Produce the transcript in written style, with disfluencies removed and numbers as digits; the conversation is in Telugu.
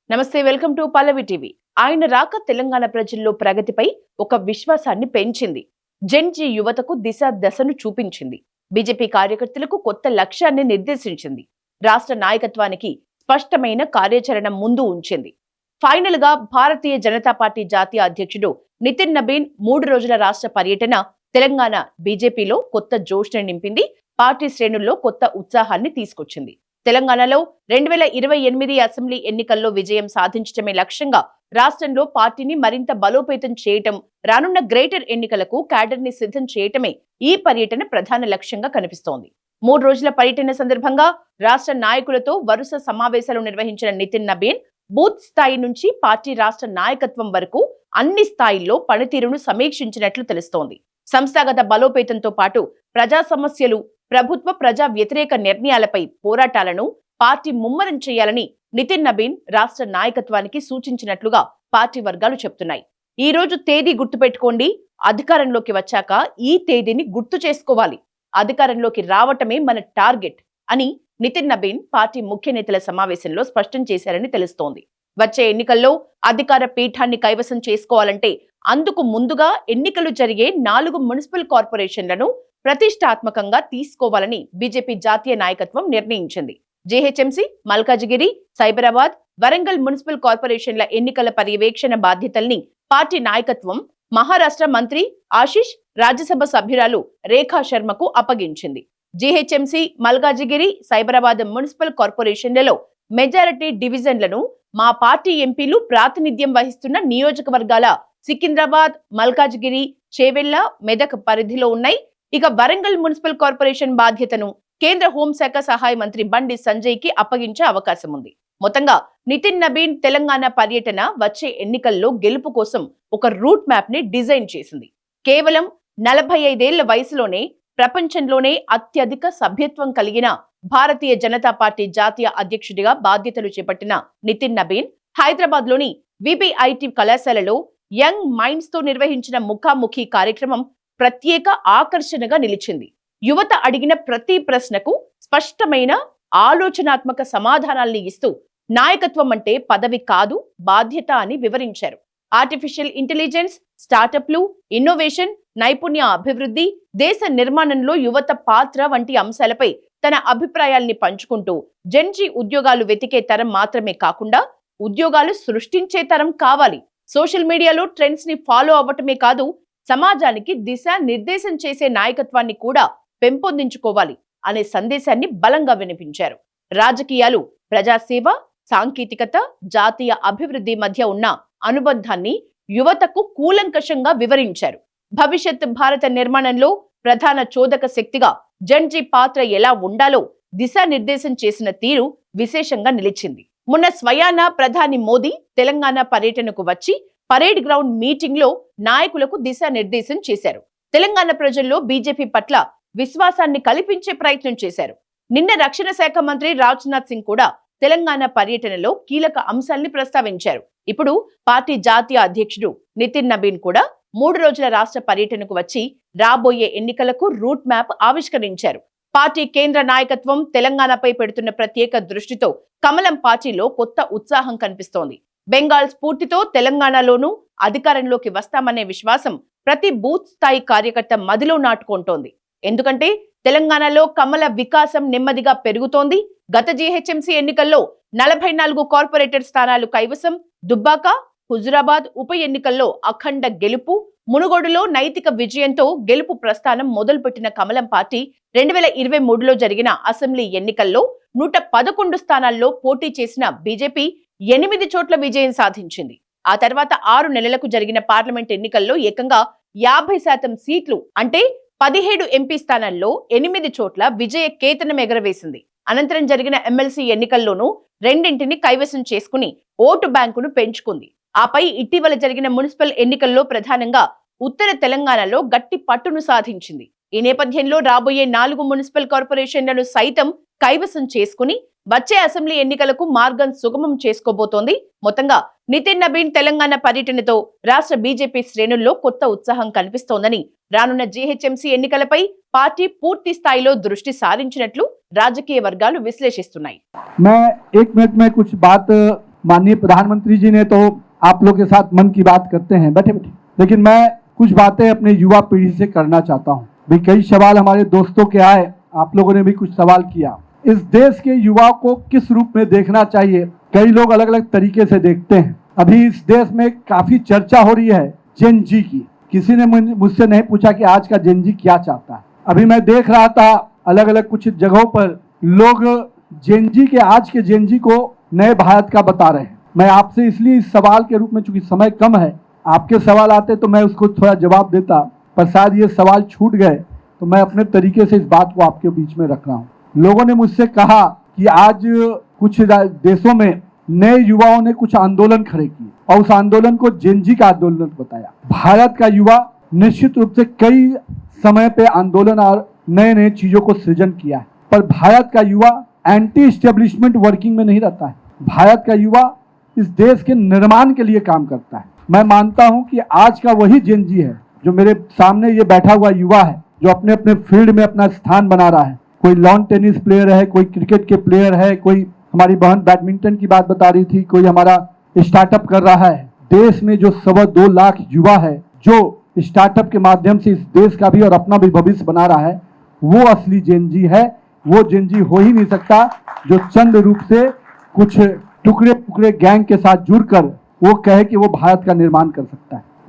నమస్తే, వెల్కమ్ టు పల్లవి టీవీ. ఆయన రాక తెలంగాణ ప్రజల్లో ప్రగతిపై ఒక విశ్వాసాన్ని పెంచింది. జెన్జీ యువతకు దశను చూపించింది. బీజేపీ కార్యకర్తలకు కొత్త లక్ష్యాన్ని నిర్దేశించింది. రాష్ట్ర నాయకత్వానికి స్పష్టమైన కార్యాచరణ ముందు ఉంచింది. ఫైనల్ గా భారతీయ జనతా పార్టీ జాతీయ అధ్యక్షుడు నితిన్ నబీన్ 3 రోజుల రాష్ట్ర పర్యటన తెలంగాణ బీజేపీలో కొత్త జోష్ని నింపింది. పార్టీ శ్రేణుల్లో కొత్త ఉత్సాహాన్ని తీసుకొచ్చింది. తెలంగాణలో 2028 అసెంబ్లీ ఎన్నికల్లో విజయం సాధించడమే లక్ష్యంగా రాష్ట్రంలో పార్టీని మరింత బలోపేతం చేయటం, రానున్న గ్రేటర్ ఎన్నికలకు క్యాడర్ ని సిద్ధం చేయటమే ఈ పర్యటన ప్రధాన లక్ష్యంగా కనిపిస్తోంది. 3 రోజుల పర్యటన సందర్భంగా రాష్ట్ర నాయకులతో వరుస సమావేశాలు నిర్వహించిన నితిన్ నబీన్ బూత్ స్థాయి నుంచి పార్టీ రాష్ట్ర నాయకత్వం వరకు అన్ని స్థాయిల్లో పనితీరును సమీక్షించినట్లు తెలుస్తోంది. సంస్థాగత బలోపేతంతో పాటు ప్రజా సమస్యలు, ప్రభుత్వ ప్రజా వ్యతిరేక నిర్ణయాలపై పోరాటాలను పార్టీ ముమ్మరం చేయాలని నితిన్ నబీన్ రాష్ట్ర నాయకత్వానికి సూచించినట్లుగా పార్టీ వర్గాలు చెప్తున్నాయి. ఈ రోజు తేదీ గుర్తుపెట్టుకోండి, అధికారంలోకి వచ్చాక ఈ తేదీని గుర్తు చేసుకోవాలి, అధికారంలోకి రావటమే మన టార్గెట్ అని నితిన్ నబీన్ పార్టీ ముఖ్య నేతల సమావేశంలో స్పష్టం చేశారని తెలుస్తోంది. వచ్చే ఎన్నికల్లో అధికార పీఠాన్ని కైవసం చేసుకోవాలంటే అందుకు ముందుగా ఎన్నికలు జరిగే 4 మున్సిపల్ కార్పొరేషన్లను ప్రతిష్టాత్మకంగా తీసుకోవాలని బీజేపీ జాతీయ నాయకత్వం నిర్ణయించింది. జీహెచ్ఎంసీ, మల్కాజిగిరి, సైబరాబాద్, వరంగల్ మున్సిపల్ కార్పొరేషన్ల ఎన్నికల పర్యవేక్షణ బాధ్యతల్ని పార్టీ నాయకత్వం మహారాష్ట్ర మంత్రి ఆశిష్, రాజ్యసభ సభ్యురాలు రేఖా శర్మకు అప్పగించింది. జీహెచ్ఎంసీ, మల్కాజిగిరి, సైబరాబాద్ మున్సిపల్ కార్పొరేషన్లలో మెజారిటీ డివిజన్లను మా పార్టీ ఎంపీలు ప్రాతినిధ్యం వహిస్తున్న నియోజకవర్గాల సికింద్రాబాద్, మల్కాజిగిరి, చేవెళ్ల, మెదక్ పరిధిలో ఉన్నాయి. ఇక వరంగల్ మున్సిపల్ కార్పొరేషన్ బాధ్యతను కేంద్ర హోంశాఖ సహాయ మంత్రి బండి సంజయ్ కి అప్పగించే అవకాశం ఉంది. మొత్తంగా నితిన్ నబీన్ తెలంగాణ పర్యటన వచ్చే ఎన్నికల్లో గెలుపు కోసం ఒక రూట్ మ్యాప్ ని డిజైన్ చేసింది. కేవలం 45 ఏళ్ల వయసులోనే ప్రపంచంలోనే అత్యధిక సభ్యత్వం కలిగిన భారతీయ జనతా పార్టీ జాతీయ అధ్యక్షుడిగా బాధ్యతలు చేపట్టిన నితిన్ నబీన్ హైదరాబాద్ లోని విబిఐటి కళాశాలలో యంగ్ మైండ్స్ తో నిర్వహించిన ముఖాముఖి కార్యక్రమం ప్రత్యేక ఆకర్షణగా నిలిచింది. యువత అడిగిన ప్రతి ప్రశ్నకు స్పష్టమైన ఆలోచనాత్మక సమాధానాల్ని ఇస్తూ నాయకత్వం అంటే పదవి కాదు, బాధ్యత అని వివరించారు. ఆర్టిఫిషియల్ ఇంటెలిజెన్స్, స్టార్టప్లు, ఇన్నోవేషన్, నైపుణ్య అభివృద్ధి, దేశ నిర్మాణంలో యువత పాత్ర వంటి అంశాలపై తన అభిప్రాయాల్ని పంచుకుంటూ జెన్జీ ఉద్యోగాలు వెతికే తరం మాత్రమే కాకుండా ఉద్యోగాలు సృష్టించే తరం కావాలి, సోషల్ మీడియాలో ట్రెండ్స్ ని ఫాలో అవ్వటమే కాదు, సమాజానికి నిర్దేశం చేసే నాయకత్వాన్ని కూడా పెంపొందించుకోవాలి అనే సందేశాన్ని బలంగా వినిపించారు. రాజకీయాలు, ప్రజాసేవ, సాంకేతికత, జాతీయ అభివృద్ధి మధ్య ఉన్న అనుబంధాన్ని యువతకు కూలంకషంగా వివరించారు. భవిష్యత్ భారత నిర్మాణంలో ప్రధాన చోదక శక్తిగా జెన్జీ పాత్ర ఎలా ఉండాలో దిశానిర్దేశం చేసిన తీరు విశేషంగా నిలిచింది. మొన్న స్వయాన ప్రధాని మోదీ తెలంగాణ పర్యటనకు వచ్చి పరేడ్ గ్రౌండ్ మీటింగ్ లో నాయకులకు దిశానిర్దేశం చేశారు. తెలంగాణ ప్రజల్లో బీజేపీ పట్ల విశ్వాసాన్ని కల్పించే ప్రయత్నం చేశారు. నిన్న రక్షణ శాఖ మంత్రి రాజ్నాథ్ సింగ్ కూడా తెలంగాణ పర్యటనలో కీలక అంశాల్ని ప్రస్తావించారు. ఇప్పుడు పార్టీ జాతీయ అధ్యక్షుడు నితిన్ నబీన్ కూడా 3 రోజుల రాష్ట్ర పర్యటనకు వచ్చి రాబోయే ఎన్నికలకు రూట్ మ్యాప్ ఆవిష్కరించారు. పార్టీ కేంద్ర నాయకత్వం తెలంగాణపై పెడుతున్న ప్రత్యేక దృష్టితో కమలం పార్టీలో కొత్త ఉత్సాహం కనిపిస్తోంది. బెంగాల్ స్ఫూర్తితో తెలంగాణలోనూ అధికారంలోకి వస్తామనే విశ్వాసం ప్రతి బూత్ స్థాయి కార్యకర్త మదిలో నాటుకుంటోంది. ఎందుకంటే తెలంగాణలో కమల వికాసం నెమ్మదిగా పెరుగుతోంది. గత జీహెచ్ఎంసీ ఎన్నికల్లో 44 కార్పొరేటర్ స్థానాలు కైవసం, దుబ్బాక, హుజురాబాద్ ఉప ఎన్నికల్లో అఖండ గెలుపు, మునుగోడులో నైతిక విజయంతో గెలుపు ప్రస్థానం మొదలుపెట్టిన కమలం పార్టీ 2023లో జరిగిన అసెంబ్లీ ఎన్నికల్లో 111 స్థానాల్లో పోటీ చేసిన బీజేపీ 8 చోట్ల విజయం సాధించింది. ఆ తర్వాత 6 నెలలకు జరిగిన పార్లమెంట్ ఎన్నికల్లో ఏకంగా 50% సీట్లు అంటే 17 ఎంపీ స్థానాల్లో 8 చోట్ల విజయ కేతనం ఎగరవేసింది. అనంతరం జరిగిన ఎమ్మెల్సీ ఎన్నికల్లోనూ 2ంటిని కైవసం చేసుకుని ఓటు బ్యాంకును పెంచుకుంది. ఆపై ఇటీవల జరిగిన మున్సిపల్ ఎన్నికల్లో ప్రధానంగా ఉత్తర తెలంగాణలో గట్టి పట్టును సాధించింది. ఈ నేపథ్యంలో రాబోయే 4 మున్సిపల్ కార్పొరేషన్లను సైతం కైవసం చేసుకుని వచ్చే అసెంబ్లీ ఎన్నికలకు మార్గం సుగమం చేసుకోబోతోంది. మొత్తంగా నితిన్ నబీన్ తెలంగాణ పర్యటనతో రాష్ట్ర బీజేపీ శ్రేణుల్లో కొత్త ఉత్సాహం కనిపిస్తోందని, రానున్న జీహెచ్ఎంసీ ఎన్నికలపై పార్టీ పూర్తి స్థాయిలో దృష్టి సారించినట్లు రాజకీయ వర్గాలు విశ్లేషిస్తున్నాయి. माननीय प्रधानमंत्री जी ने तो आप लोग के साथ मन की बात करते हैं बैठे बैठे, लेकिन मैं कुछ बातें अपने युवा पीढ़ी से करना चाहता हूँ। भी कई सवाल हमारे दोस्तों के आए, आप लोगों ने भी कुछ सवाल किया। इस देश के युवा को किस रूप में देखना चाहिए, कई लोग अलग अलग तरीके से देखते हैं। अभी इस देश में काफी चर्चा हो रही है जेन जी की। किसी ने मुझसे नहीं पूछा कि आज का जेन जी क्या चाहता है। अभी मैं देख रहा था अलग अलग कुछ जगहों पर लोग जेन जी के, आज के जेन जी को नए भारत का बता रहे हैं। मैं आपसे इसलिए इस सवाल के रूप में, चूंकि समय कम है, आपके सवाल आते तो मैं उसको थोड़ा जवाब देता, पर शायद ये सवाल छूट गए, तो मैं अपने तरीके से इस बात को आपके बीच में रख रहा हूँ। लोगों ने मुझसे कहा कि आज कुछ देशों में नए युवाओं ने कुछ आंदोलन खड़े किए और उस आंदोलन को जेन जी का आंदोलन बताया। भारत का युवा निश्चित रूप से कई समय पे आंदोलन और नए नए चीजों को सृजन किया है, पर भारत का युवा एंटी एस्टेब्लिशमेंट वर्किंग में नहीं रहता है। भारत का युवा इस देश के निर्माण के लिए काम करता है। मैं मानता हूं कि आज का वही जेन जी है जो मेरे सामने ये बैठा हुआ युवा है, जो अपने अपने फील्ड में अपना स्थान बना रहा है। कोई लॉन टेनिस प्लेयर है, कोई क्रिकेट के प्लेयर है, कोई हमारी बहन बैडमिंटन की बात बता रही थी, कोई हमारा स्टार्टअप कर रहा है। देश में जो 2.25 लाख युवा है जो स्टार्टअप के माध्यम से इस देश का भी और अपना भी भविष्य बना रहा है, वो असली जेन जी है। वो जेन जी हो ही नहीं सकता जो चंद रूप से कुछ टुकड़े टुकड़े गैंग के साथ जुड़कर वो कहे कि वो भारत का निर्माण कर सकता है।